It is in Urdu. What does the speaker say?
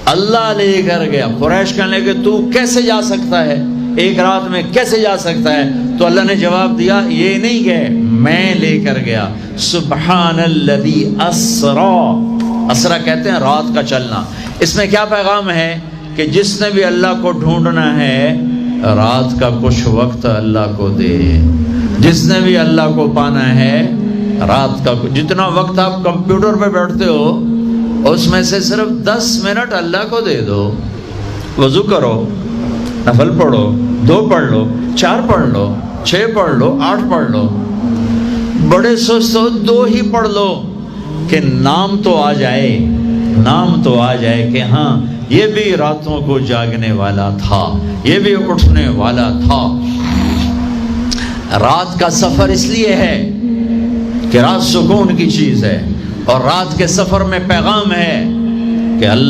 اللہ لے کر گیا۔ قریش کہنے لگے تو کیسے جا سکتا ہے، ایک رات میں کیسے جا سکتا ہے؟ تو اللہ نے جواب دیا یہ نہیں گئے، میں لے کر گیا۔ سبحان الذی اسرا، اسرا کہتے ہیں رات کا چلنا۔ اس میں کیا پیغام ہے کہ جس نے بھی اللہ کو ڈھونڈنا ہے رات کا کچھ وقت اللہ کو دے، جس نے بھی اللہ کو پانا ہے رات کا جتنا وقت آپ کمپیوٹر پہ بیٹھتے ہو اس میں سے صرف 10 منٹ اللہ کو دے دو۔ وضو کرو، نفل پڑھو، 2 پڑھ لو، 4 پڑھ لو، 6 پڑھ لو، 8 پڑھ لو، بڑے سست ہو 2 ہی پڑھ لو کہ نام تو آ جائے، نام تو آ جائے کہ ہاں یہ بھی راتوں کو جاگنے والا تھا، یہ بھی اٹھنے والا تھا۔ رات کا سفر اس لیے ہے کہ رات سکون کی چیز ہے، اور رات کے سفر میں پیغام ہے کہ اللہ